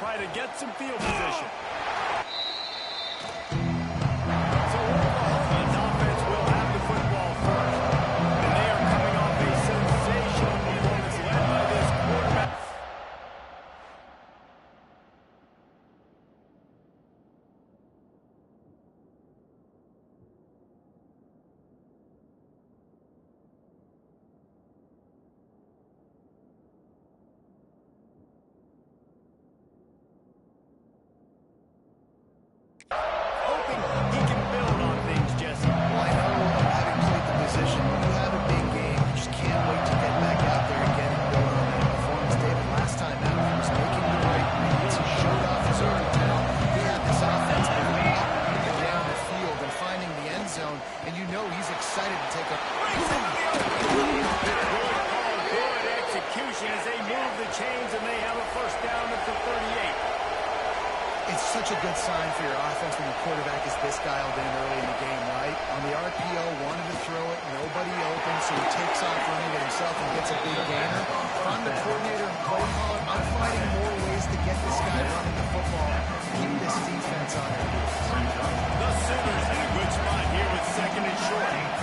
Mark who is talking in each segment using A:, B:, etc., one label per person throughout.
A: try to get some field position. So Oklahoma's offense will have the football first. And they are coming off a sensational performance led by this quarterback. Hoping he can build on things, Jesse.
B: Well, I know having played the position, when you have a big game, you just can't wait to get back out there again and build on that performance. David, last time out, he was making the right reads. He showed off his early talent. He had this offense moving up and down the field and finding the end zone, and you know he's excited to take a...
A: Good execution as they move the chains, and they have a first down at the 38.
B: It's such a good sign for your offense when your quarterback is this dialed in early in the game, right? On the RPO, wanted to throw it, nobody open, so he takes off running it himself and gets a big gainer. If I'm the coordinator and play caller, I'm finding more ways to get this guy running the football, keep this defense on their heels.
A: The Sooners in a good spot here with second and short.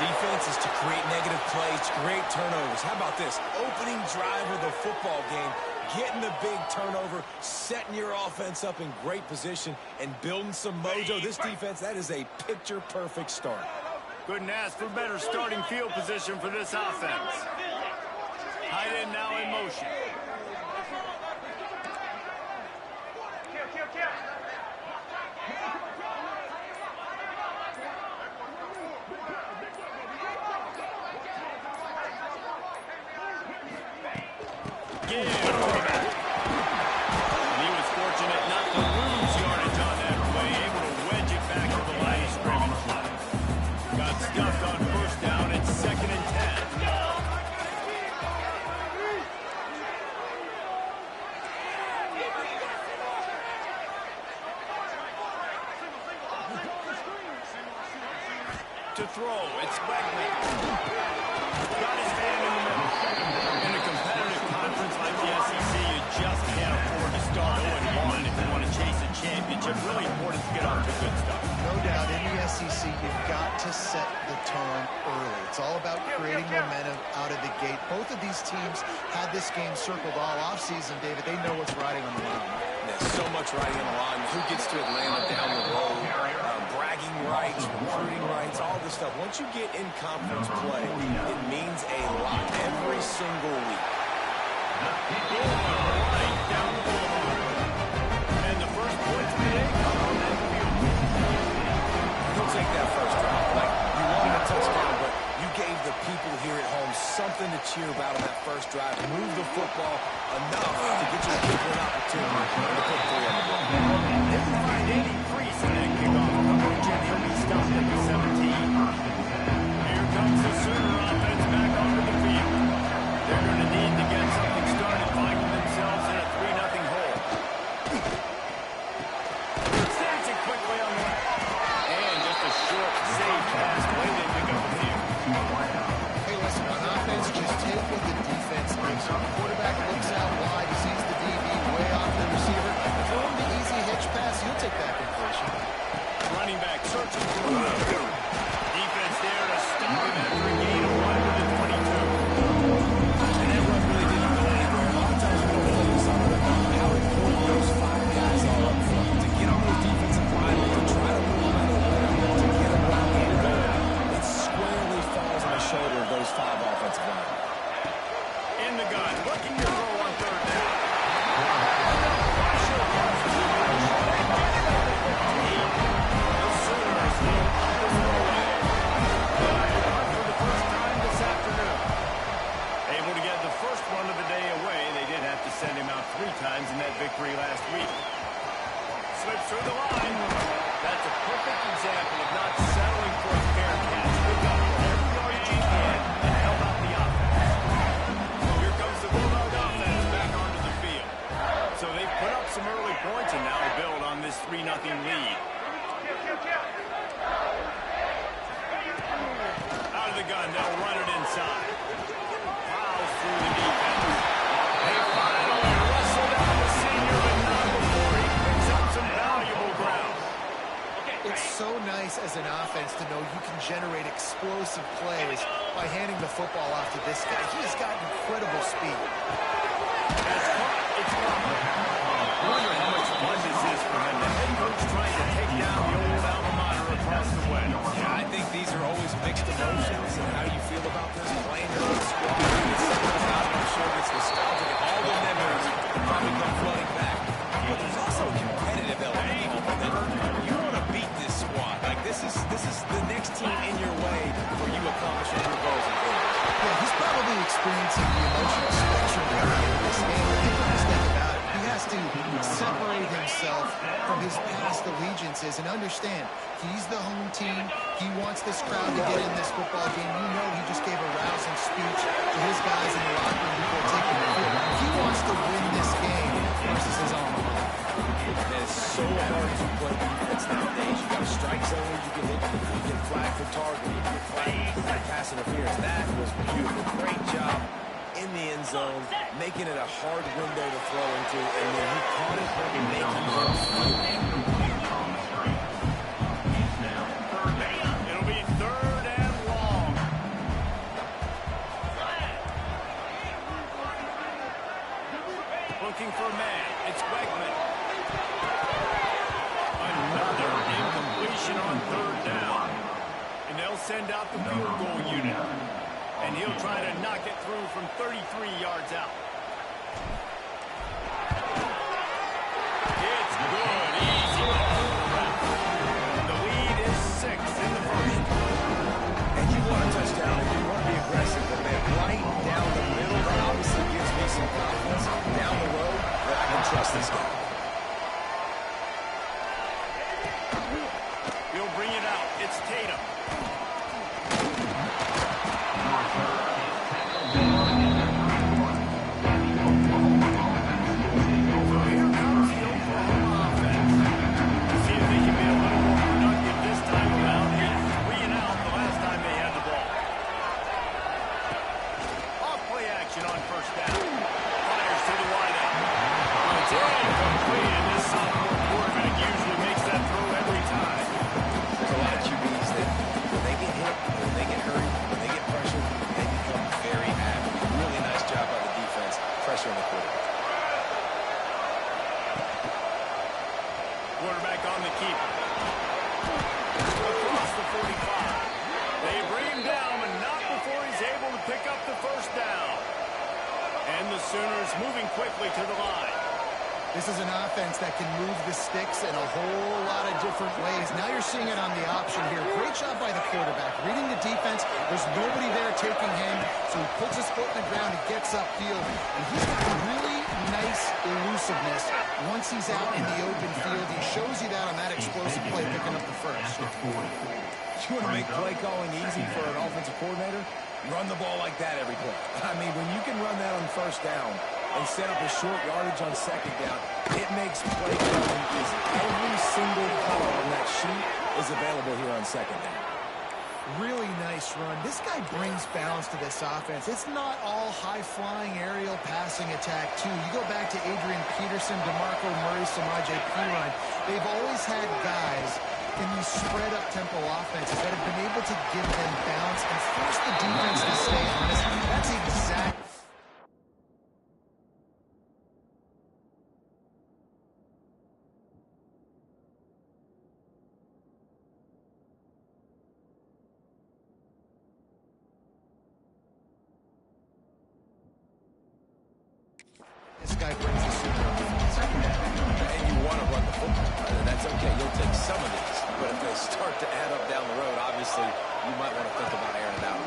C: Defense is to create negative plays, to create turnovers. How about this? Opening drive of the football game, getting the big turnover, setting your offense up in great position, and building some mojo. This defense, that is a picture-perfect start.
A: Couldn't ask for better starting field position for this offense. Tight end now in motion. Again, and he was fortunate not to lose yardage on that play, able to wedge it back to the line of scrimmage. Got stuffed on first down at 2nd and 10. To throw, it's Wegley. Got his hand in the middle. In a competitive conference like the SEC, you just can't afford to start 0-1 if you want to chase a championship. Really important to get off to good stuff.
B: No doubt, in the SEC, you've got to set the tone early. It's all about creating momentum out of the gate. Both of these teams had this game circled all offseason, David. They know what's riding on the line.
C: There's so much riding on the line. Who gets to Atlanta down the road? Bragging rights, recruiting rights, all this stuff. Once you get in conference play, it means a lot every single week.
A: Right down the boulevard. And the first points today come on that field.
C: He'll take that the people here at home something to cheer about on that first drive. Move the football enough to get you a kicker an opportunity to put 3 on the board.
A: Didn't find any crease in that kickoff coverage, and he'll be stopped at the 17. Here comes the Sooner offense back onto the field. They're going to need to get something started, finding themselves in a 3-0 hole. Snaps it quickly on the left. And just a short, safe pass. Way they pick up the field.
B: Hey, listen, on offense, just take what the defense gives you. The quarterback looks out wide, he sees the DB way off the receiver. Throw him the easy hitch pass, he'll take that completion.
A: Running back searching for the defense there to stop him after a gain of 1 to the 22.
C: And that run really didn't go anywhere. A lot of times we don't focus on how important those 5 guys are up front. To get on those defensive linemen, to try to move them out of the way, to get them around and go out. It squarely falls on the shoulder of those 5 offensive linemen.
A: In the gun, looking to throw on 3rd down. Able to get the first run of the day away. They did have to send him out 3 times in that victory last week. Slips through the line. That's a perfect example of not settling for a fair catch. They got every yardage he can and held out the offense. Here comes the Bulldog offense back onto the field. So they've put up some early points and now build on this 3-0 lead. Out of the gun, they'll run it inside. Plows through the defense. They finally wrestle down the senior, but not before he picks up some valuable ground.
B: It's so nice as an offense to know you can generate explosive plays by handing the football off to this guy. He has got incredible speed.
A: That's caught. It's caught. I wonder how much fun this is for him. The head coach trying to take down the old alma mater across the way.
C: Yeah, I think these are always mixed emotions. And how you feel about this playing your own squad. It's something out, I'm sure it's nostalgic. And all the memories probably come flooding back. But there's also a competitive element. You want to beat this squad. Like this is the next team in your way for you accomplishing your goals and goals.
B: Yeah, he's probably experiencing the emotional spectrum going into this game. Make no mistake about it. He has to separate himself from his past allegiances and understand he's the home team. He wants this crowd to get in this football game. You know he just gave a rousing speech to his guys in the locker room before taking the field. He wants to win this game versus his own.
C: It's so hard to play defense nowadays. You got a strike zone, you get flagged for targeting, you get flagged for pass interference. That was beautiful. Great job in the end zone, making it a hard window to throw into, and then he caught it and making them feel.
A: It'll be 3rd and long. Looking for a man. It's Wegman. Another incompletion on 3rd down. And they'll send out the field goal unit. And he'll try to knock it through from 33 yards out. It's good. Easy ball. The lead is 6 in the first.
C: And you want a touchdown, and you want to be aggressive, but man, right down the middle, that obviously gives me some confidence down the road that I can trust this guy.
A: He'll bring it out. It's Tatum. Quarterback on the keep. Across the 45. They bring him down, but not before he's able to pick up the first down. And the Sooners moving quickly to the line.
B: This is an offense that can move the sticks in a whole lot of different ways. Now you're seeing it on the option here. Great job by the quarterback. Reading the defense, there's nobody there taking him, so he puts his foot in the ground and gets upfield. And he's got really nice elusiveness once he's out in the open field. He shows you that on that explosive play picking up the first.
C: You want to make play calling easy for an offensive coordinator? Run the ball like that every play. I mean, when you can run that on first down and set up a short yardage on second down, it makes play calling easy. Every single color on that sheet is available here on second down.
B: Really nice run. This guy brings balance to this offense. It's not all high-flying aerial passing attack, too. You go back to Adrian Peterson, DeMarco Murray, Samaje Perine. They've always had guys in these spread-up tempo offenses that have been able to give them balance and force the defense to stay honest. That's exactly... This guy brings the super offense.
C: And you want to run the football, right? And that's okay. You'll take some of these. But if they start to add up down the road, obviously, you might want to think about airing it out.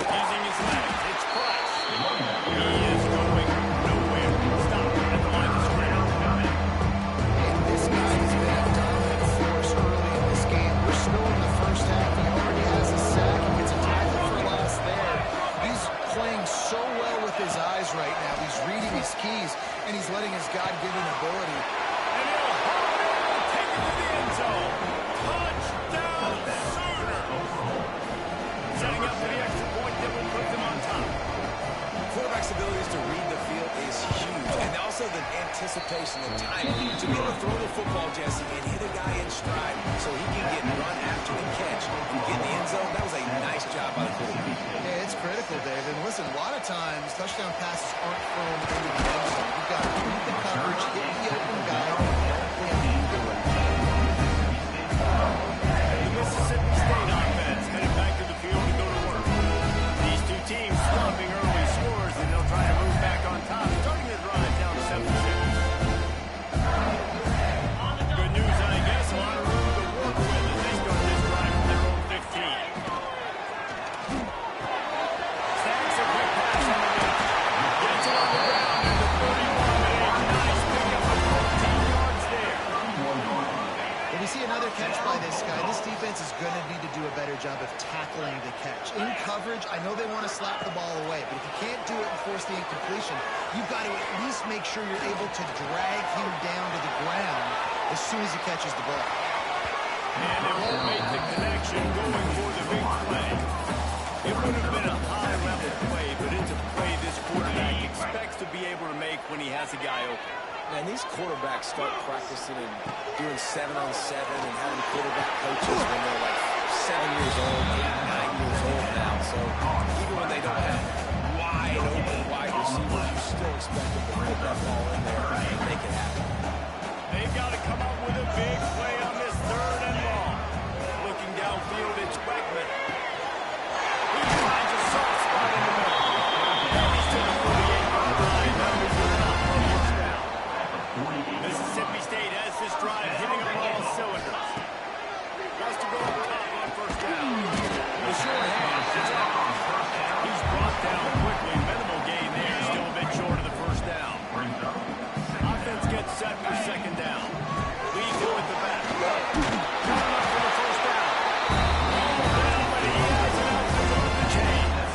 A: Using his legs, it's Price. He is going nowhere. Stop at the line of scrimmage.
B: And this guy has been a dominant force early in this game. We're still in the first half. He already has a sack. He gets a tackle for loss there. He's playing so well with his eyes right now. He's reading his keys, and he's letting his God-given ability.
A: And he'll hold it, take it to the end zone. Touchdown, Sooners. Setting up for the extra point that will put them on top.
C: Quarterback's abilities to read the field is huge. And also the anticipation and timing to be able to throw the football, Jesse, and hit a guy in stride so he can get run after the catch and get in the end zone. That was a nice job by the quarterback.
B: Yeah, it's critical, Dave. And listen, a lot of times, touchdown passes aren't thrown into the end zone. You've got to read the coverage, hit the open guy, and play on the field.
A: The Mississippi State offense headed back to the field to go to work. These two teams stopping early scores, and they'll try to move back on top, starting the drive down to 7-6. Good news, I guess. A lot of room to work with as they start this drive from their own 15. Stacks a quick pass on the wing. Gets it on the ground at the 31. Nice pickup of 14 yards there.
B: When we see another catch by this guy, this defense is going to need to do a better job of tackling the catch. In coverage, I know they want to slap the ball away, but if you can't do it and force the incompletion, you've got to at least make sure you're able to drag him down to the ground as soon as he catches the ball.
A: And they won't make the connection going for the big play. It would have been a high-level play, but it's a play this quarterback expects to be able to make when he has a guy open.
C: Man, these quarterbacks start practicing and doing 7-on-7 and having quarterback coaches when they're like 7 years old, 8, 9 years old now. So even when they don't have wide open wide receivers, you still expect them to put that ball in there and make it happen.
A: They've got to come up with a big play on this 3rd and long. Looking downfield, it's Bregman. He finds a soft spot in the middle. He's to the 48-yard line. That was enough for a first down. Mississippi State has this drive hitting on all cylinders. Wants to go up top on first down. The short hand is out. He's brought down quickly. Minimal gain there. Still a bit short of the first down. Offense gets set for second down. We go at the back. Coming up for the first down. But he has enough to move the chains.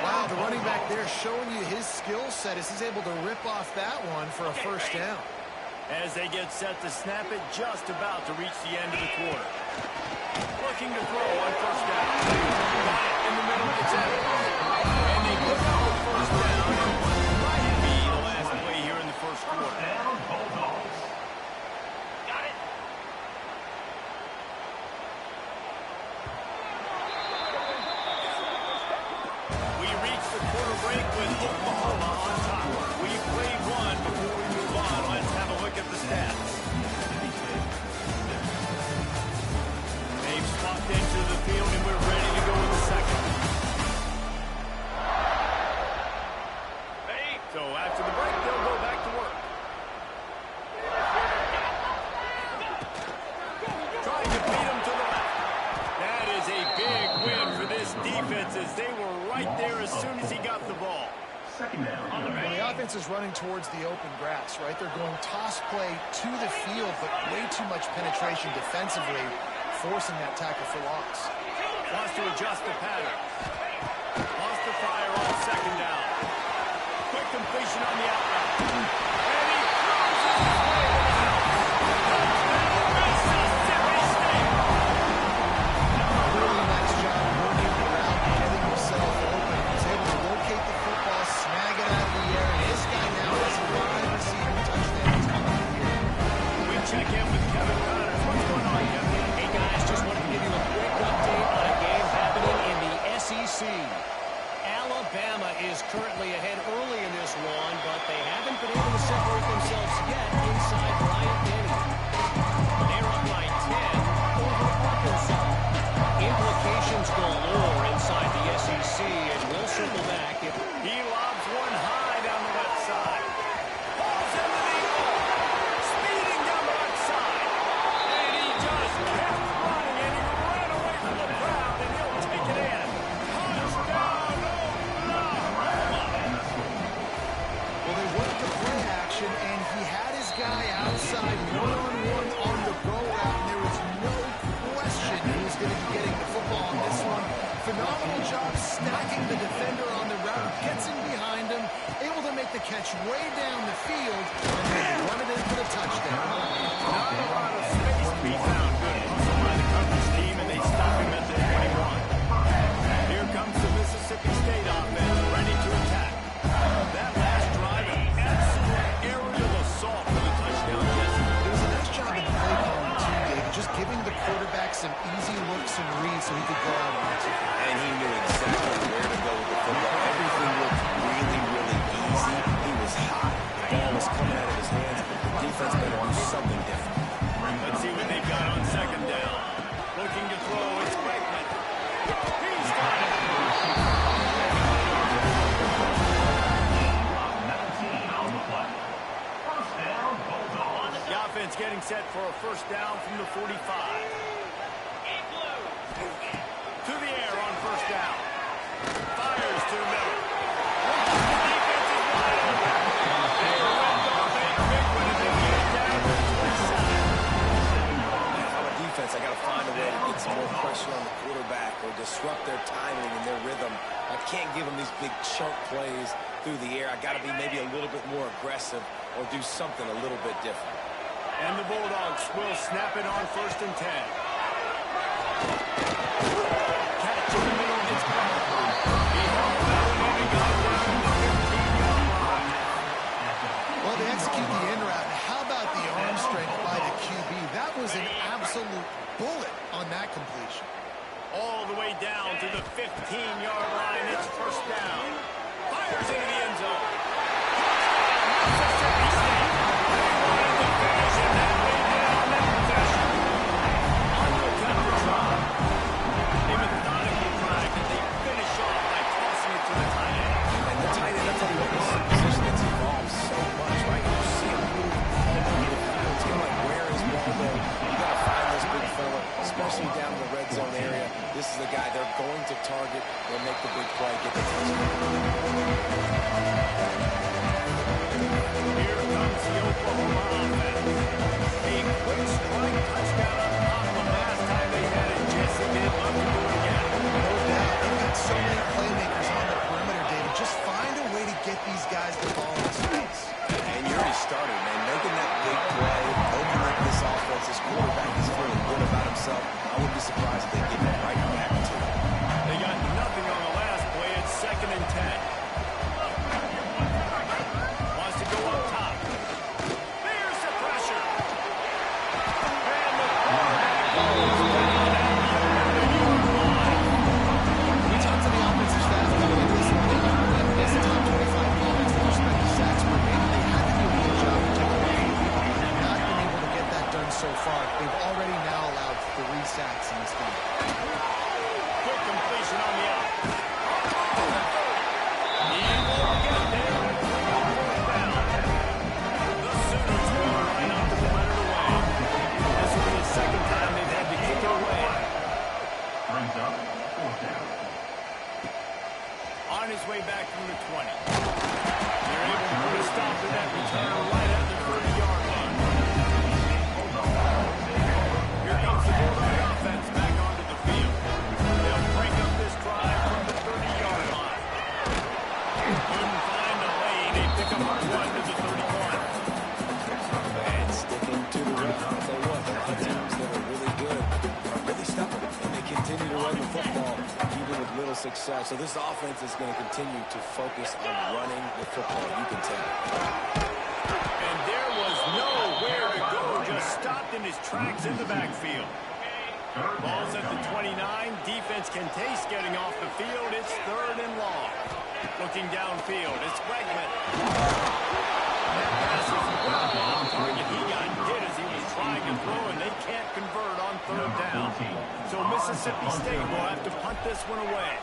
B: Wow, the running back there showing you his skill set as he's able to rip off that one for a first down.
A: As they get set to snap it, just about to reach the end of the quarter. Looking to throw on first down. Got it in the middle of the tackle. And they put up the first down. It might be the last play here in the first quarter. Got it. We reach the quarter break with Oklahoma on top. We played one before we move on. Let's have a look at the stats. They've swapped into the field and we're ready to go in the second. So after the break, they'll go back to work. defenses. They were right there as soon as he got the ball.
B: When the offense is running towards the open grass, right? They're going toss play to the field, but way too much penetration defensively, forcing that tackle for loss.
A: Wants to adjust the pattern. Wants to fire on second down. Quick completion on the out route. And he throws it his way to the house. Touchdown, Mississippi State.
B: Really nice job working around, getting himself open. He's able to locate the football, snag it out of the air, and this guy now has 5 receiving touchdowns on the year.
A: We check in with Kevin Connors. What's going on, Kevin?
D: Hey, guys, just wanted to give you a quick update on a game happening in the SEC. Alabama is currently ahead early in this one, but they haven't been able to separate themselves yet inside Bryant-Denny. They're up by 10 over Arkansas. Implications galore inside the SEC, and we'll circle back.
A: He lobs one high down the left side. Falls into the hole. Speeding down the left side. And he just kept running, and he ran away from the crowd, and he'll take it in. Touchdown, Oklahoma.
B: Well, they worked the play action, and he had his guy outside one-on-one on the go route, and there was no question he was going to be getting the football on this one. Phenomenal job stacking the defender on the route, gets in behind him, able to make the catch way down the field, and then run it in for the touchdown.
A: Not a lot of space to be found. Good hustle by the coverage team, and they stop him at the 21. Here comes the Mississippi State offense, ready to attack. That last drive, an absolute aerial assault for the touchdown, Jesse.
B: It was a nice job in play calling too, David, just giving the quarterback some easy looks and reads so he could go out and answer.
C: And he knew exactly where to go with the football. Everything looked really, really easy. He was hot. The ball was coming out of his hands. The defense better do something different.
A: Let's see what they've got on second down. Looking to throw, it's Bregman. He's got it. The offense getting set for a first down from the 45. To the air on first down. Fires to the middle. The defense is wide open. They ripped off a big one as they get it down to the 27.
C: If I'm a defense, I got to find a way to get some more pressure on the quarterback or disrupt their timing and their rhythm. I can't give them these big chunk plays through the air. I got to be maybe a little bit more aggressive or do something a little bit different.
A: And the Bulldogs will snap it on first and 10. Catch in the middle gets caught. He held that one and got it down to the 15-yard line.
B: Well, they execute the in route. How about the arm strength by the QB? That was an absolute bullet on that completion.
A: All the way down to the 15-yard line. It's first down. Fires into the end zone. Touchdown, Mississippi State. They wanted to finish it that way down that possession. On the counter drive. They methodically drive, and they finish off by tossing it to the tight end.
C: And the tight end, I'll tell you what, this is a position that's evolved so much, right? You see him move all over the field. It's kind of like, where is Waldo? You got to find this big fella, especially down in the red zone area. This is the guy they're going to target. They'll make the big play, get the touchdown.
A: Here comes the Oklahoma offense. A quick strike touchdown on top the last time they had it. Jesse did love to do it again.
B: No doubt. They've got so many playmakers on the perimeter, David. Just find a way to get these guys the ball in space.
C: And you already started, man. Making that big play, opening up this offense. This quarterback is feeling good about himself. I wouldn't be surprised if they give him right back to him.
A: They got nothing on the last play. It's second and 10. Wants to go up top. There's the pressure. And the quarterback goes down at the 11-yard line. find his way back from the 20. They're able to put a stop to that return right at the 30-yard line. Here comes the Bulldog offense back onto the field. They'll break up this drive from the 30-yard line. Couldn't find a lane. They pick up a run to the 31.
C: And sticking to the run. I'll tell you what, there are teams that are really good, are really stubborn, and they continue to run the football, even with little success. So this offense is going to continue to focus on running the football, you can tell.
A: And there was nowhere to go. Just stopped in his tracks in the backfield. Ball's at the 29. Defense can taste getting off the field. It's 3rd and long. Looking downfield, it's Wegman. That pass is well off target. He got hit as he was trying to throw, and they can't convert on 3rd down. So Mississippi State will have to punt this one away.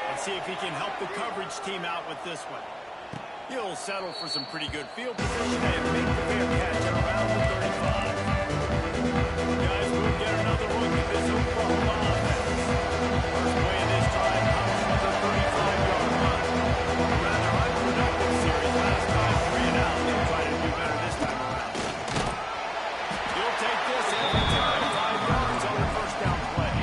A: Let's see if he can help the coverage team out with this one. He'll settle for some pretty good field position and make the fair catch at around the 35. Guys, we'll get another look at this Oklahoma offense. First play of this drive comes from the 35-yard line. Rather unproductive series. Last time 3 and out. They'll try to do better this time around. He'll take this and pick up 5 yards on the first down play.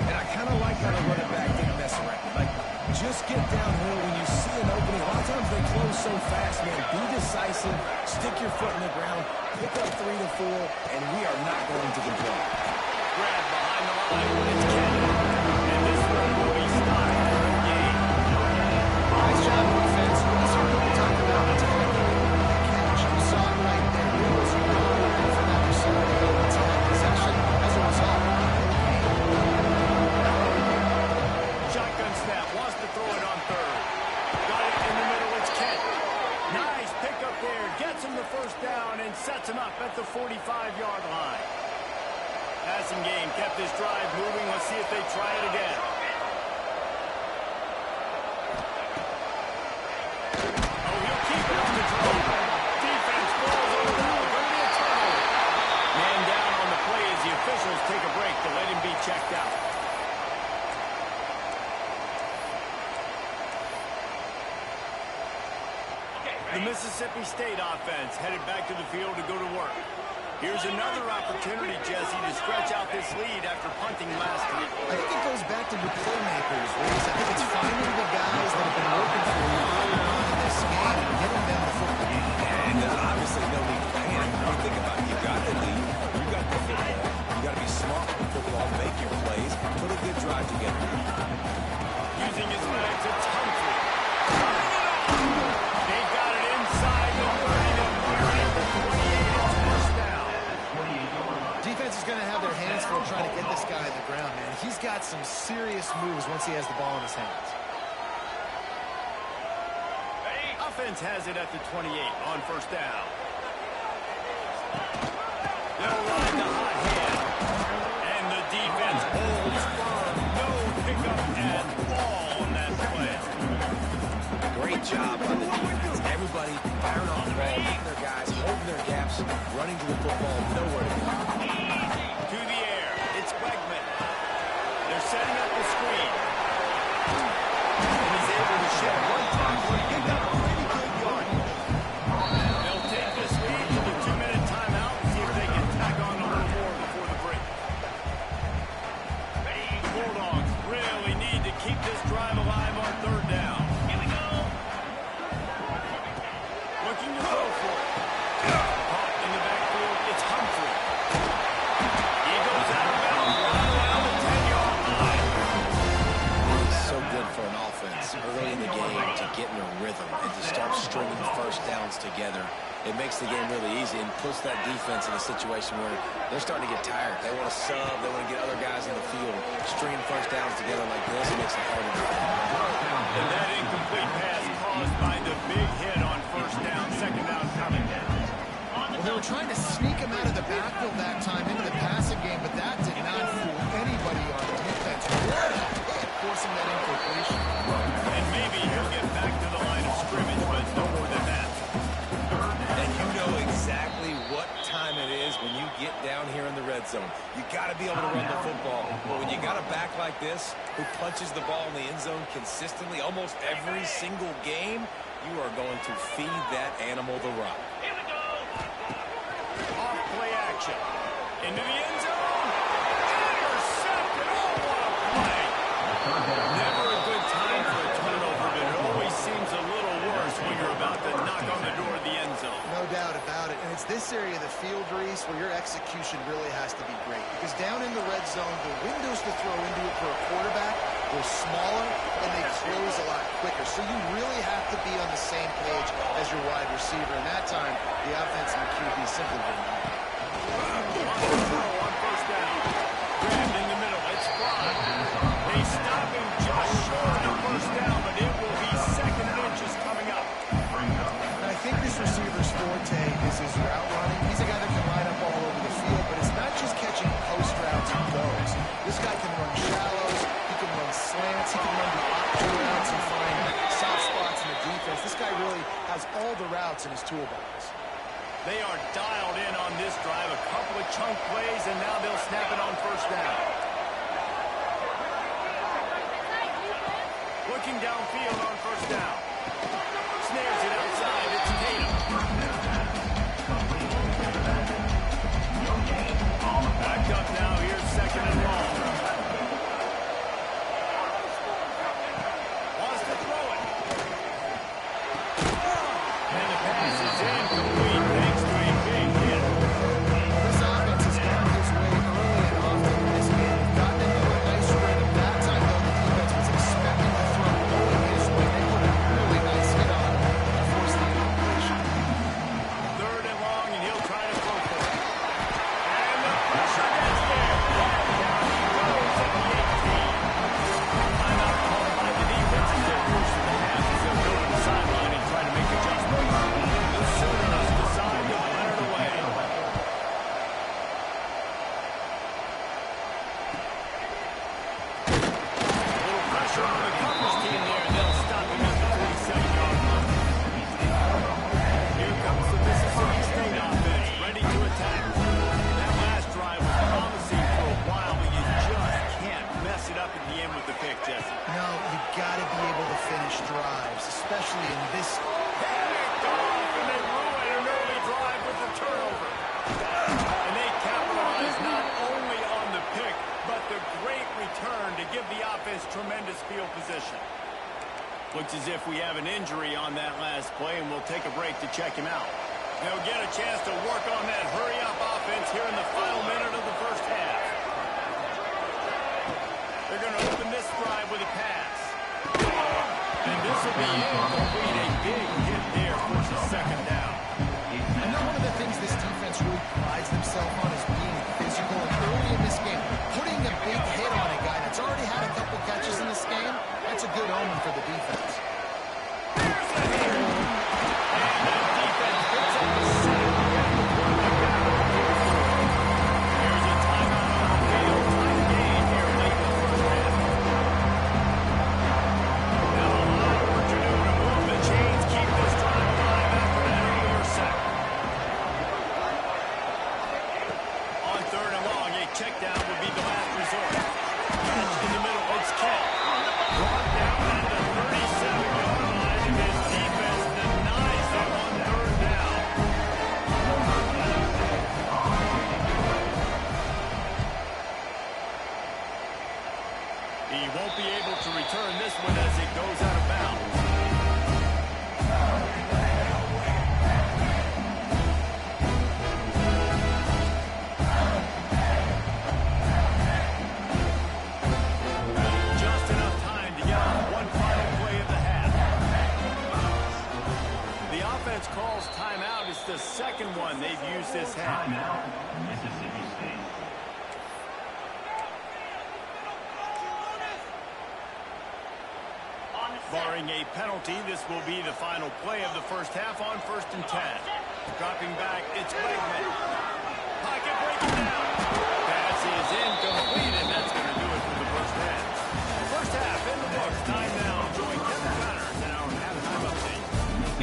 C: And I kind of like how the running back didn't mess around. Like, just get downhill when you see an opening. A lot of times they close so fast, man. Be decisive, stick your foot in the ground, pick up 3 to 4, and we are not going to complain.
A: Grab behind the line when it's Kennedy. And this one will be stopped for the game.
B: Nice job, defense. Let's hear what we talk about the tackle. Catch, you saw it right there. There was no way for that receiver to go into that possession. As a result,
A: Shotgun snap, wants to throw it on 3rd. Got it in the middle, it's Kent. Nice pickup there, gets him the first down and sets him up at the 45-yard line. Passing game kept this drive moving. Let's see if they try it again. Oh, he'll keep it on the drive. Defense falls over that. Going to be a turnover. Man down on the play as the officials take a break to let him be checked out. The Mississippi State offense headed back to the field to go to work. Here's another opportunity, Jesse, to stretch out this lead after punting last time.
B: I think it goes back to your playmakers, Reese. I think it's finding the guys that have been working for you early on in this game and getting them the football.
C: And obviously no need to panic. When you think about it, you got the lead, you got the football. You got to be smart with the football, make your plays, put a good drive together.
A: Using his legs, it's Humphrey. They got it inside the 30 to fire at the 28. It's first down.
B: Defense is going to have their hands full trying to get this guy on the ground, man. He's got some serious moves once he has the ball in his hands.
A: Offense has it at the 28 on first down. They'll ride the hot hand. And the defense holds firm. No pickup at all on that play.
C: Great job on the defense. Everybody firing off the ball, hitting their guys, holding their gaps, running to the football, nowhere to go.
A: To the air, it's Wegman. They're setting up the screen. And he's able to shed one tackle and pick up a pretty good yardage. They'll take this lead to the 2-minute timeout and see if they can tack on a little more before the break. The Bulldogs really need to keep this drive alive on 3rd down. Here we go. Looking to throw for it. Caught in the backfield, it's Humphrey. He goes out of bounds right around the 10-yard line.
C: It's so good for an offense early in the game to get in a rhythm and to start stringing first downs together. It makes the game really easy and puts that defense in a situation where they're starting to get tired. They want to sub. They want to get other guys in the field. Stringing first downs together like this makes it harder to do.
A: And that incomplete pass caused by the big hit on first down, second down coming.
B: Well, they were trying to sneak him out of the backfield that time into the passing game, but that did not fool anybody on defense. What a hit, forcing that incompletion.
A: And maybe he'll get back to the line of scrimmage, but no more than that.
C: And you know exactly what time it is when you get down here in the red red zone. You got to be able to run the football. But when you got a back like this who punches the ball in the end zone consistently almost every single game, you are going to feed that animal the rock.
A: Off play action. Into the end zone. Intercepted. Oh, what a play. Never a good time for a turnover, but it always seems a little worse when you're about to knock on the door of the end zone.
B: No doubt about it. And it's this area of the field, Reese, where your execution really has to be great. Because down in the red zone, the windows to throw into it for a quarterback are smaller, and they close a lot quicker. So you really have to be on the same page as your wide receiver. And that time, the offense and the QB simply did not.
A: On first down. Grabbed in the middle. It's Brock. They stop him just short of first down, but it will be second and inches coming up.
B: And I think this receiver's forte is his route running. He's a guy that can line up all over the field, but it's not just catching post routes and goes. This guy can run shallows, he can run slants, he can run the option routes and find soft spots in the defense. This guy really has all the routes in his toolbox.
A: They are dialed in on this drive. A couple of chunk plays, and now they'll snap it on first down. Looking downfield on first down. Snares it outside. It's Tatum. Back up now. Here's second and long. Wants to throw it. And the pass is incomplete thanks to a big hit.
B: This offense has gone his way early and often in this game. Gotten into a nice rhythm. That time, though, the defense was expecting the throw going his way. They put a really nice hit on him to force the incompletion.
A: Third and long, and he'll try to throw for it. And the pressure gets there. Down he goes at the 18. Timeout called by the defense as they push to the half as they'll go to the sideline and try to make adjustments. The Sooners decide to let it away. Little pressure on the coverage team there, and they'll stop him at the 47-yard line. Here comes the Mississippi State offense, ready to attack. That last drive was promising for a while, but you just can't mess it up at the end with the pick, Jesse.
B: No, you got to be able to finish drives, especially in this.
A: Picked off, and they ruin an early drive with the turnover. And they capitalize not only on the pick, but the great return to give the offense tremendous field position. Looks as if we have an injury on that last play, and we'll take a break to check him out. They'll get a chance to work on that hurry-up offense here in the final minute of the first half. They're going to open this drive with a pass. And this will be incomplete. A big hit there for the second down.
B: I know one of the things this defense really prides themselves on is being physical, and early in this game, putting a big hit on a guy that's already had a couple catches in this game, that's a good omen for the defense.
A: There's a hit. And that defense picks up the sack. Here's a timeout on the field. Time gain here late in the first half. Now a lot of work to do to move the chains, keep this drive alive after that earlier sack. On third and long, a check down would be the last resort. Catch in the middle, it's Kent. Brought down at the 37-yard line, and his defense denies them on third down. He won't be able to return this one as it goes out of bounds. Just enough time to get on one final play of the half. The offense calls timeout. It's the second one they've used this half.
E: Mississippi State.
A: Barring a penalty, this will be the final play of the first half on 1st and 10. Dropping back, it's Wegman. Pocket breaking down. Pass is incomplete, and that's going to do it for the first half. First half in the books. Time now. Join Kevin Connors in our halftime update.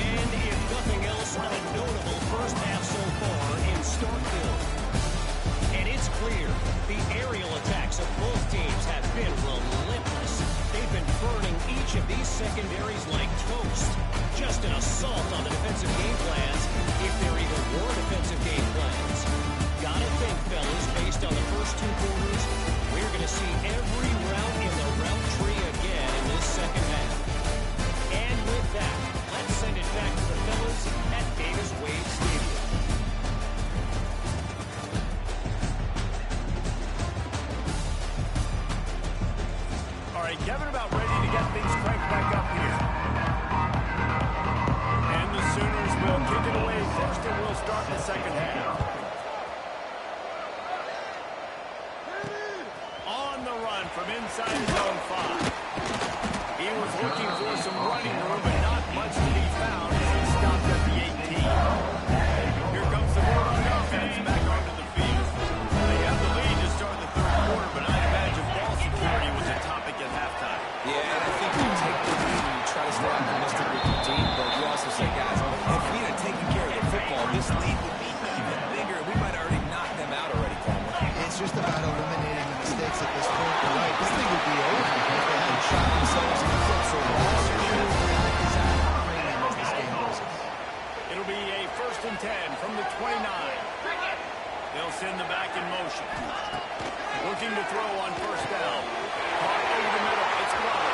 D: And if nothing else, a notable first half so far in Starkville. And it's clear each of these secondaries like toast. Just an assault on the defensive game plans, if there even were defensive game plans. Gotta think, fellas, based on the first two quarters, we're going to see every route in the route tree again in this second half. And with that, let's send it back to the fellas at Davis Wade Stadium.
A: All right, Kevin, about ready to get things cranked back up here. And the Sooners will kick it away first, and we'll start the second half. On the run from inside his own 5. He was looking for some running room, but not much to be found as he stopped at the 18. Here comes the Bulldog offense back onto the field. They have the lead to start the third quarter, but I imagine ball security was a topic at halftime.
C: Yeah, and I think you take the lead and you try to stay optimistic with your team, but you also say, guys, if we had taken care of the football, this lead would be even bigger. We might have already knocked them out already, Palmer.
B: It's just about eliminating the mistakes at this point. You're right. This thing would be over if they hadn't shot themselves in the foot so loss or not exactly premium as this game goes on.
A: It'll be a 1st and 10 from the 29. They'll send the back in motion. Looking to throw on 1st down. Caught over the middle. It's Glover.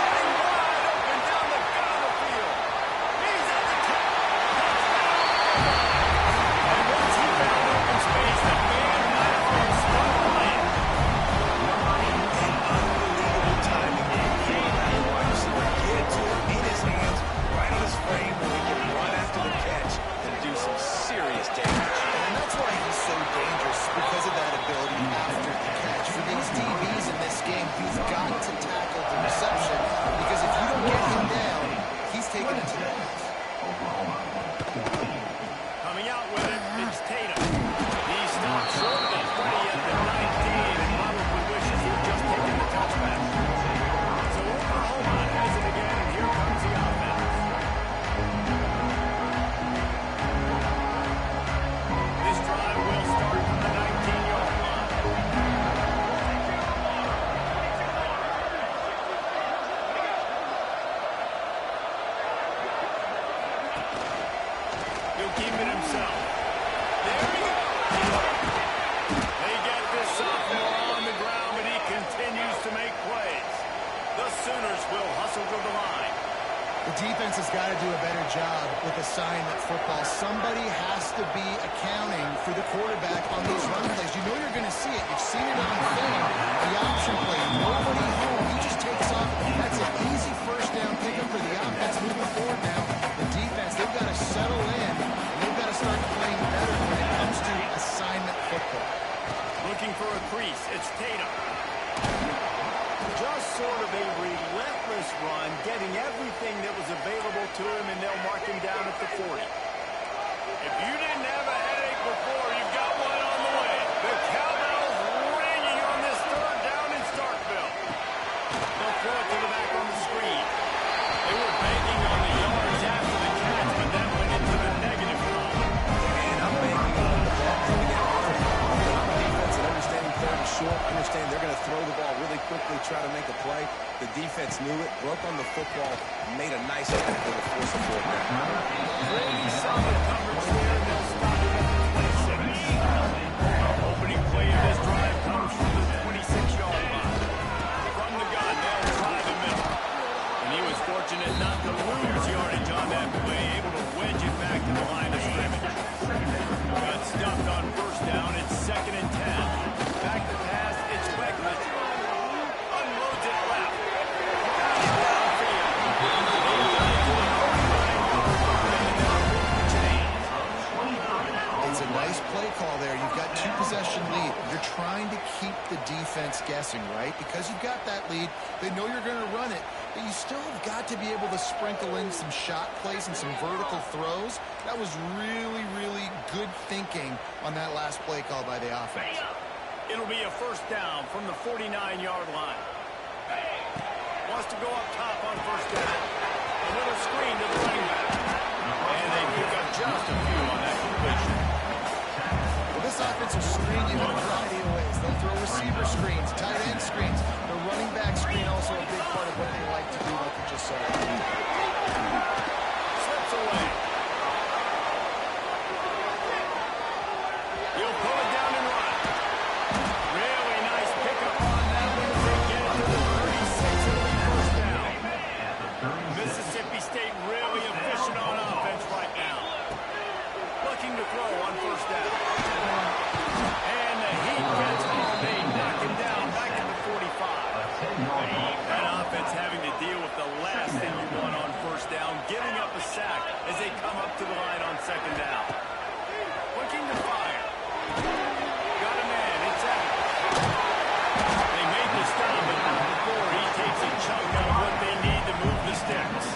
A: Getting wide open down the gut of the field. He's at the top. And once he found open space, the man might have spun away.
C: Unbelievable timing. He had one receiver get to him in his hands, right on his frame, where he can run after the catch and do some serious damage.
B: And that's why he's so dangerous, because of that ability after the catch. For these DBs in this game, you've got to tackle the reception, because if you don't get him down, he's taking it to the house.
A: Coming out with it, it's Tatum. He stopped short of that 20 at the 19 and probably wishes he'd just taken the touchback. So Oklahoma has it again, and here comes the offense. This drive will start from the 19-yard line. He'll keep it himself. There he goes. They get this sophomore on the ground, but he continues to make plays. The Sooners will hustle to the line.
B: The defense has got to do a better job with assignment football. Somebody has to be accounting for the quarterback on these run plays. You know you're going to see it. You've seen it on film. The option play, nobody home. He just takes off. That's an easy 1st down pickup for the offense moving forward now. The defense, they've got to settle in, and they've got to start playing better when it comes to assignment football.
A: Looking for a crease. It's Tatum. Just sort of a relentless run, getting everything that was available to him, and they'll mark him down at the 40. If you didn't have a headache before, you've got one on the way. The cowbells ringing on this 3rd down in Starkville. They'll throw it to the back on the screen. They were banking on the yards after the catch, but that went into the negative column.
C: And I'm banking on the ball coming out hard. I'm a defense that understanding 3rd and short, understand they're going to throw the ball really quickly, try to make a play. The defense knew it, broke on the football, made a nice tackle to force a 4th down.
A: Pretty solid coverage there, and they'll stop it at the 26. Opening play of this drive comes from the 26-yard line. From the gun, they'll try the middle. And he was fortunate not to lose yardage on that play, able to wedge it back to the line of scrimmage. Got stuffed on 1st down. It's 2nd and 10. Back to pass. It's Wegley. Unloads it left.
B: It's a nice play call there. You've got 2-possession lead. You're trying to keep the defense guessing, right? Because you've got that lead, they know you're going to run it, but you still have got to be able to sprinkle in some shot plays and some vertical throws. That was really, really good thinking on that last play call by the offense.
A: It'll be a 1st down from the 49-yard line. Wants to go up top on 1st down. A little screen to the running back. And they pick up just a few on that completion.
B: Well, this offense will screen you in a variety of ways. They'll throw receiver screens, tight end screens. The running back screen also a big part of what they like back to do what you just said.
A: Slips away. He'll pull it down and run. Really nice pickup on that one as they get it to the 36 and the first down. Mississippi State really efficient on offense right now. Looking to throw on first down. And the Heat gets home. They knock him down back at the 45. That offense having to deal with the last thing you want on first down, giving up a sack as they come up to the line on second down. Looking to fire. Got a man. It's out. They made the stop, but not before he takes a chunk out of what they need to move the sticks.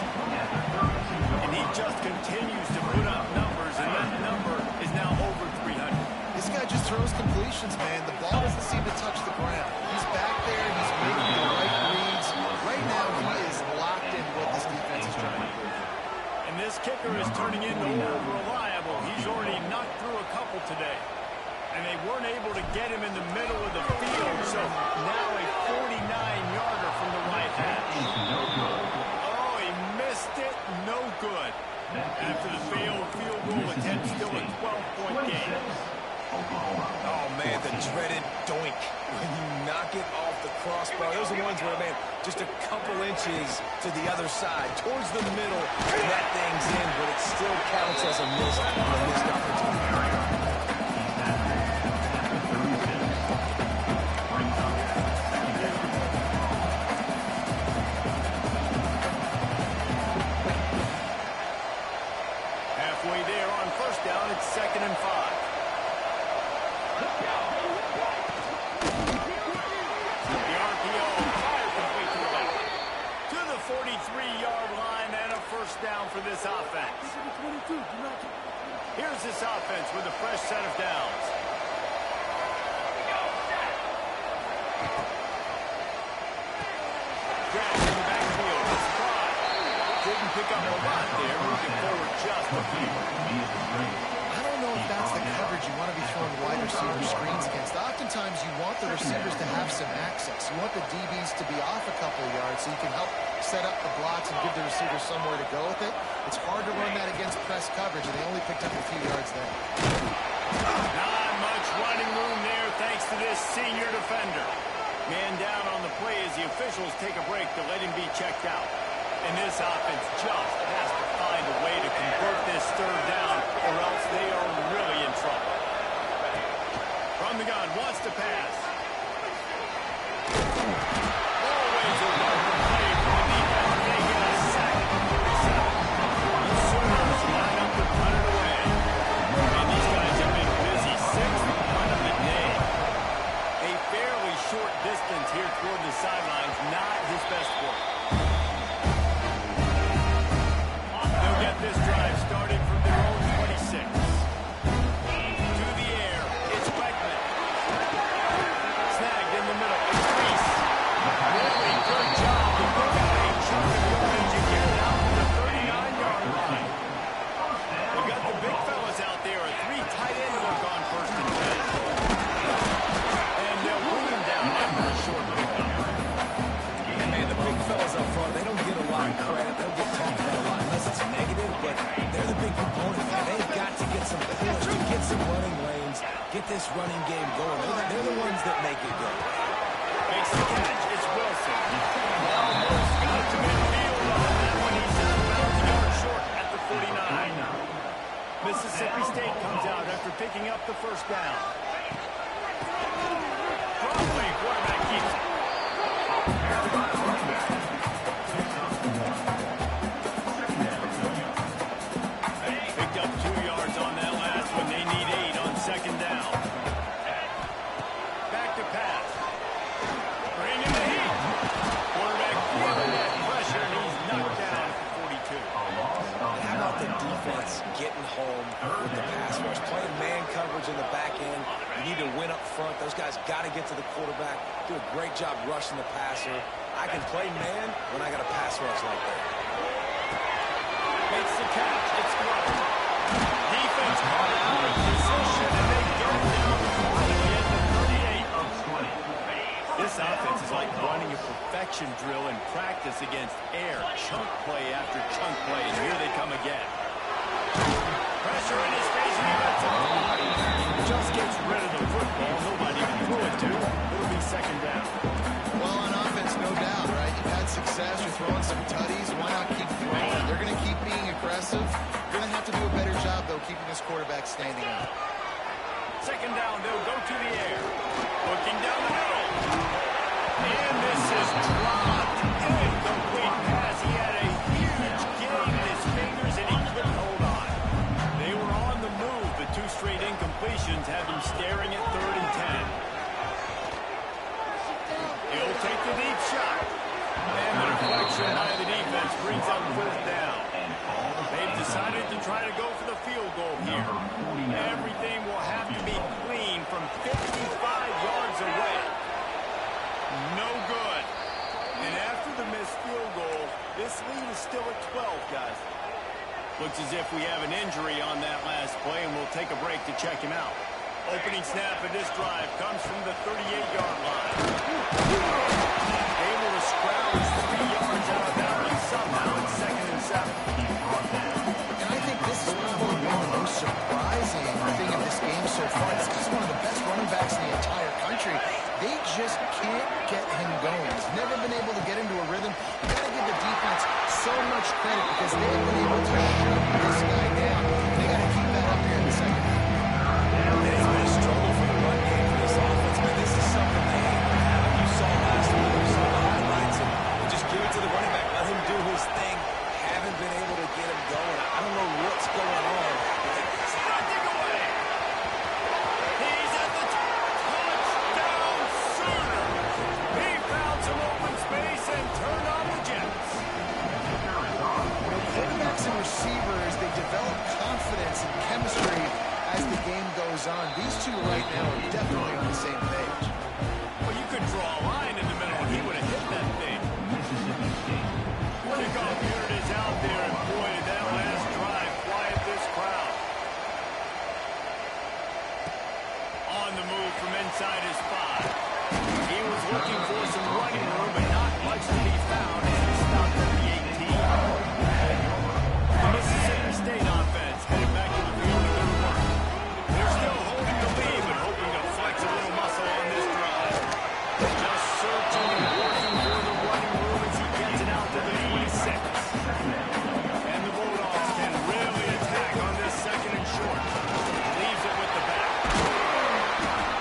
A: And he just continues to put up numbers, and that number is now over 300.
B: This guy just throws completions, man. The ball doesn't seem to touch the ground. He's back there. He's making the right reads. Right now, he is locked in what this defense is trying to do.
A: And this kicker is turning into reliable. He's already knocked through a couple today. And they weren't able to get him in the middle of the field, so now a 49-yarder from the right hash. Oh, he missed it. No good. After the failed field goal attempt, still a 12-point game.
C: Oh, man, the dreaded doink. When you knock it off the crossbar, those are the ones where, man, just a couple inches to the other side, towards the middle, and that thing's in, but it still counts as a missed opportunity.
A: Halfway there on first down, it's 2nd and 5. The RPO fires complete to the left. To the 43-yard line and a first down for this offense. Here's this offense with a fresh set of downs. Grab in the backfield. It's Pride. Didn't pick up a lot there. Moving forward just a few.
B: I don't know if that's the coverage you want to be throwing wide receiver screens against. Oftentimes, you want the receivers to have some access. You want the DBs to be off a couple of yards so you can help set up the blocks and give the receivers somewhere to go with it. It's hard to run that against press coverage, and they only picked up a few yards there.
A: Not much running room there thanks to this senior defender. Man down on the play as the officials take a break to let him be checked out. And this offense just has to find a way to convert this third down or else they are really in trouble. From the gun, wants to pass. Always a welcome play for the defense. They get a sack at the 47. The Sooners line up to punt it away. And these guys have been busy. 6th punt of the day. A fairly short distance here toward the sidelines. Not his best work. They'll get this drive started from their own 26. To the air, it's Wegman. Snagged in the middle, it's Reese. Really good job to pick out a chunk of yardage and get it out to the 39-yard line. We've got the big fellas out there, a 3 tight end look on 1st and 10. And they'll move him down after a short pickup.
C: Man, the big fellas up front, they don't get a lot of credit. They'll get talked about a lot unless it's negative, but they're the big component. And they've got to get some push, to get some running lanes, get this running game going. They're the ones that make it go.
A: Makes the catch. It's Wilson. Almost got to midfield on that one. He's out of bounds a yard short at the 49. Mississippi State comes out after picking up the first down. Probably quarterback keeps it. Picked up 2 yards on that last one. They need 8 on second down. Back to pass. Bring in the heat. Quarterback feeling that pressure, and he's knocked down at the 42.
C: How about the defense getting home with the pass rush? Playing man coverage in the back end. You need to win up front. Those guys got to get to the quarterback. Do a great job rushing the passer. I can play man when I got a pass rush like that.
A: Makes the catch. It's Glover. Defense caught out of position, and they get it down quietly at the 38. This offense is like running a perfection drill in practice against air. Chunk play after chunk play, and here they come again. Pressure in his face, and he lets it fall. Just gets rid of the football. Nobody even threw it to. It'll be second down.
B: Well, on offense, no doubt, right? You've had success. You're throwing some tutties. Why not keep throwing? They're going to keep being aggressive. You're going to have to do a better job, though, keeping this quarterback standing up.
A: Second down, they'll go to the air. Looking down the middle. And this is dropped. Incomplete pass. He had a huge gain in his fingers, and he couldn't hold on. They were on the move, but two straight incompletions have him staring at 3rd and 10. He'll take the deep shot. And the deflection by the defense brings up 4th down. They've decided to try to go for the field goal here. Everything will have to be clean from 55 yards away. No good. And after the missed field goal, this lead is still at 12, guys. Looks as if we have an injury on that last play, and we'll take a break to check him out. Opening snap of this drive comes from the 38-yard line. Able to scrounge 3 yards out of bounds somehow. It's 2nd and 7.
B: And I think this is probably the most surprising thing of this game so far. This is one of the best running backs in the entire country. They just can't get him going. He's never been able to get into a rhythm. You got to give the defense so much credit because they've been able to shut this guy down. They got to keep that up here in the second half.
C: It's been a struggle for the run game for this offense, but this is something they ain't gonna have. Like you saw last week, you saw the highlights, and just give it to the running back, let him do his thing. Haven't been able to get him going. I don't know what's going on.
A: Nothing away. He's at the touchdown Sooner. He found some open space and turned on the Jets.
B: Quarterbacks and receivers, they develop confidence and chemistry as the game goes on. These two right now are definitely on the same page.
A: Well, you could draw a line in the middle, and he would have hit that thing. Kickoff here it is out there, and boy, did that last drive quiet this crowd. On the move from inside his 5. He was looking for some running room, but not much to be found, and he stopped at the 18. The Mississippi State offense headed back to the field to go to work. They're still holding the lead, but hoping to flex a little muscle on this drive. Just searching and working for the running room as he gets it out to the 26. And the Bulldogs can really attack on this 2nd and short. Leaves it with the back.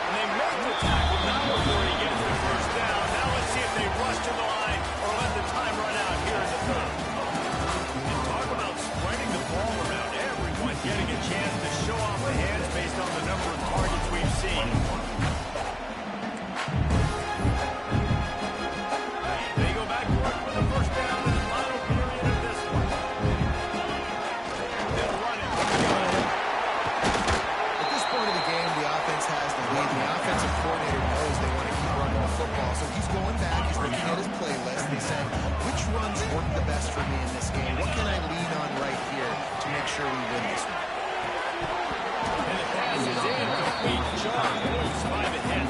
A: And they make the tackle now before he gets the 1st down. Now let's see if they rush to the line or let the time run out here in the 3rd. And talk about spreading the ball around. Everyone getting a chance to show off the hands based on the number of targets we've seen. They go back to work with the 1st down in the final period of this one. They'll run it from the gun.
B: At this point of the game, the offense has the lead. The offensive coordinator knows they want to keep running the football. So he's going back, he's looking at his playlist, and he's saying, which runs work the best for me in this game? What can I lean on right here to make sure we win this one?
A: And the pass is incomplete. John loose by the head.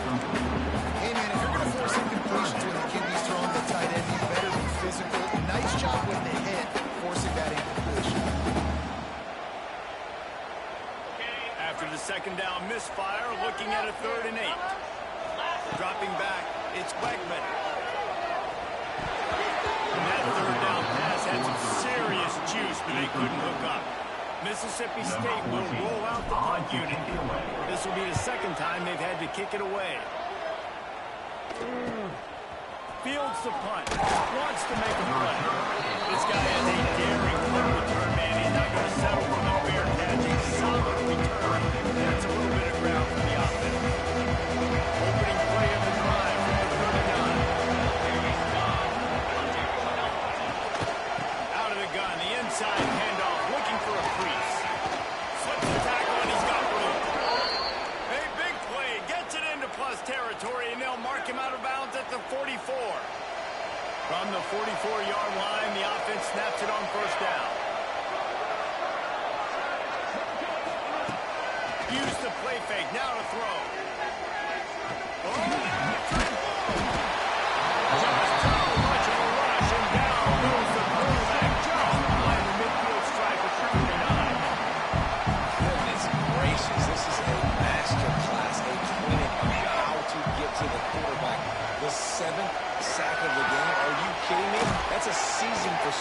B: Hey, man, if you're going to force incompletions when the QB's throwing the tight end, you better be physical. Nice job with the hit, forcing that incompletion.
A: After the 2nd down misfire, looking at a 3rd and 8. Dropping back, it's Wegman. And that 3rd down pass had some serious juice, but they couldn't hook up. Mississippi State will roll out the punt unit. This will be the 2nd time they've had to kick it away. Fields the punt. Wants to make a play. This guy has a daring punt return, man. He's not going to settle for the fair catch. A solid return. That's a little bit of ground for the offense. Opening play of the drive from the 39. Out of the gun. The inside handoff. Looking for a crease. Slips the tackle, and he's got room. A big play. Gets it into plus territory, and they'll mark him out of bounds at the 44. From the 44-yard line, the offense snaps it on 1st down. Use the play fake. Now to throw. Oh,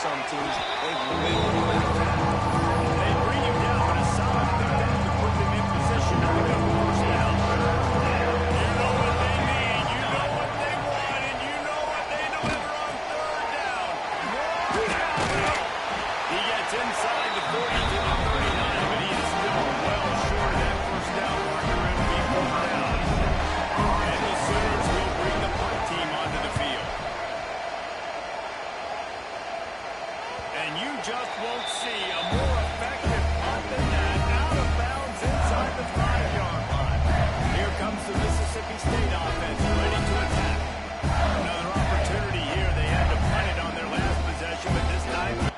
C: some teams, they will go after that.
A: They bring him down, but a solid pickup to put them in position to pick up a first down. You know what they need, you know what they want, and you know what they deliver on third down. He gets inside the 40 to the 39, but he is still well short of that first down marker and will be pulled down. And the Sooners will bring the punt team onto the field. And you just won't see a more effective punt than that, out of bounds inside the 5-yard line. Here comes the Mississippi State offense, ready to attack. Another opportunity here. They had to punt it on their last possession, but this time...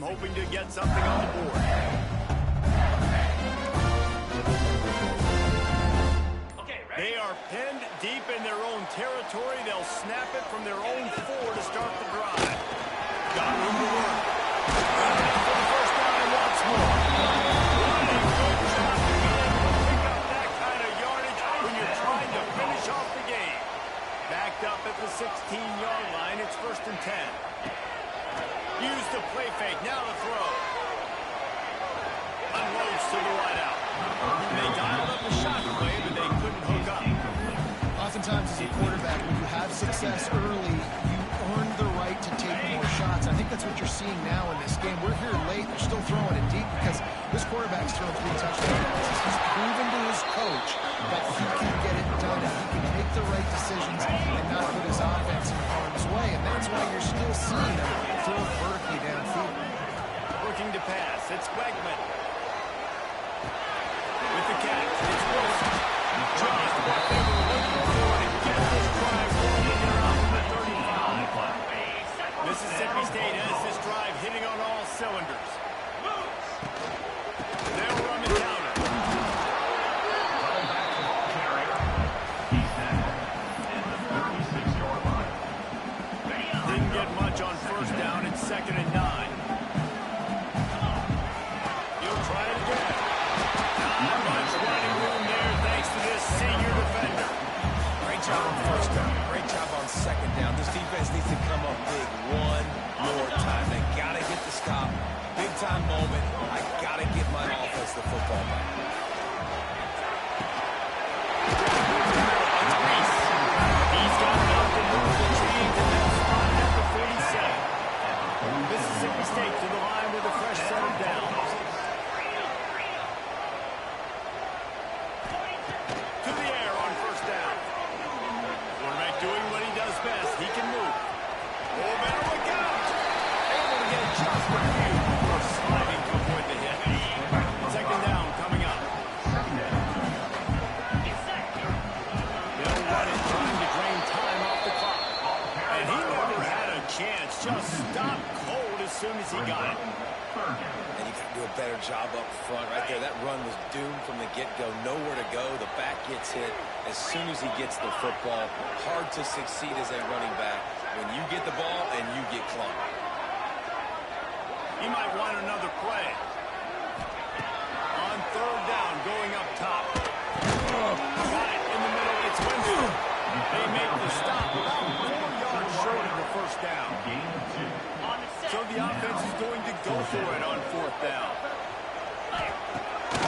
A: hoping to get something on the board. They are pinned deep in their own territory. They'll snap it from their own 4 to start the drive. Got room to work. For the first down once more. What a good job to be able to pick up that kind of yardage when you're trying to finish off the game. Backed up at the 16-yard line. It's 1st and 10. Use the play fake. Now the throw. Unloads to the wideout. They dialed up the shot play, but they couldn't hook up.
B: Oftentimes as a quarterback, when you have success early, you earn the right to take more shots. I think that's what you're seeing now in this game. We're here late. They're still throwing it deep because this quarterback's thrown 3 touchdowns. He's proven to his coach that he can get it done and he can make the right decisions and not put his offense in harm's way. And that's why you're still seeing him throw vertically downfield.
A: Looking to pass. It's Wegman. With the catch, it's Wilson. Just what they were looking for to get this second and 9. He'll try it again. Not much running room there thanks to this senior defender.
C: Great job on first down. Great job on second down. This defense needs to come up big one more time. They got to get the stop. Big time moment. I got to get my offense the football back.
A: He's got enough to move the chains and then spot at the 47. Mississippi State to the line with a fresh set of downs. To the air on first down. Quarterback doing what he does best. He can move. Oh, better look out. Able to get just a few before sliding to avoid the hit. Second down coming up. They'll run it, trying to drain time off the clock. And he never had a chance. Just stopped cold as soon as he got it.
C: And you got to do a better job up front right there. That run was doomed from the get-go. Nowhere to go. The back gets hit as soon as he gets the football. Hard to succeed as a running back when you get the ball and you get clumped.
A: He might want another play. On third down, going up top. Got it in the middle. It's Winston. They make the stop about 4 yards short of the first down. So the offense is going to go for it on fourth down.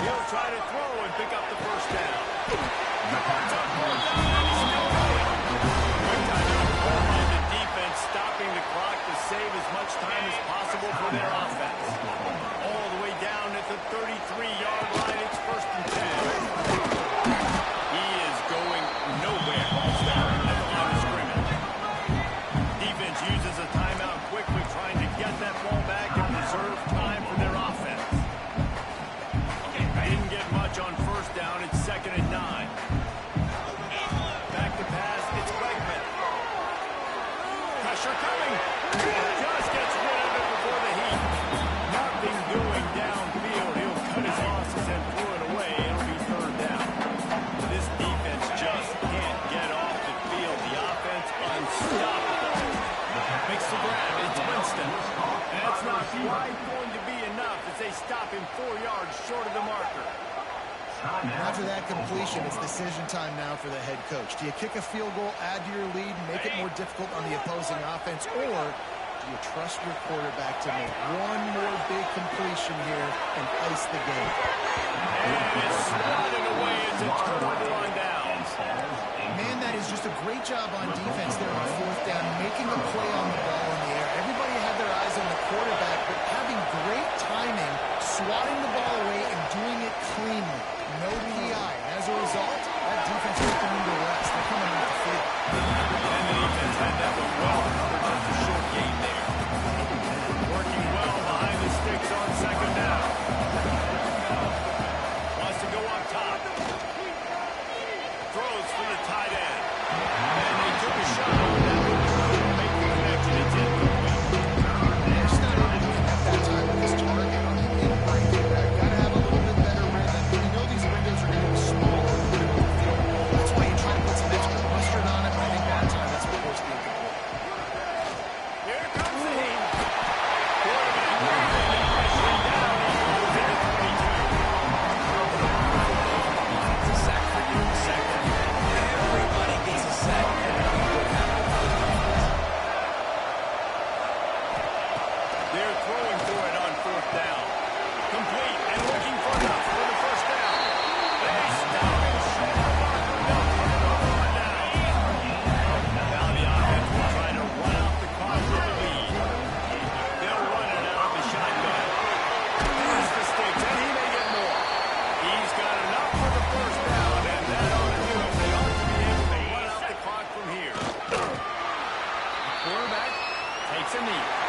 A: He'll try to throw and pick up the first down. Yards on fourth down, and he's still going. Quick timeout called by the defense, stopping the clock to save as much time as possible for their offense. All the way down at the 33-yard line, it's first and 10. He is going nowhere. At the line of scrimmage. Defense uses a timeout quickly, trying to get that ball back and preserve time for their offense. Didn't get much on first down. It's second and 9. Back to pass. It's Bregman. Pressure coming. Just gets rid of it before the heat. Nothing doing downfield. He'll cut his losses and throw it away. It'll be third down. This defense just can't get off the field. The offense unstoppable. Makes the grab. It's Winston. That's not quite going to be enough as they stop him 4 yards short of the marker.
B: After that completion, it's decision time now for the head coach. Do you kick a field goal, add to your lead, make it more difficult on the opposing offense, or do you trust your quarterback to make one more big completion here and ice the game?
A: And it's swatted away. It's a turnover on downs.
B: Man, that is just a great job on defense there on fourth down, making a play on the ball in the air. Everybody had their eyes on the quarterback, but having great timing, swatting the ball away, and doing it cleanly. No PI. And as a result, that defense put them into rest. They're coming off the field.
A: And the defense had that one well covered. Just a short game there. Working well behind the sticks on second down. Wants to go up top. Throws for the tight end. And they took a shot on that one. Couldn't make the connection. It's incomplete.
B: They're just not able to connect that time with his target on the in-break. Got to have a little bit better rhythm. You know these windows are going to be smaller in the middle of the field. That's why you try to put some extra mustard on it, but I think that time that's what forced the incomplete.
A: Here comes the heat. Quarterback pressure down. He goes to the 22.
C: It's a sack for you. Second. Everybody gets a sack.
A: They're throwing for it on fourth down. Complete and looking for enough for the first down. They stop him short of the marker. They'll turn it over on down. Now the offense will try to run out the clock with the lead. They'll run it out of the shotgun. Here's the sticks, and he may get more. He's got enough for the first down, and that ought to do it. They ought to be able to run out the clock from here. Quarterback takes a knee.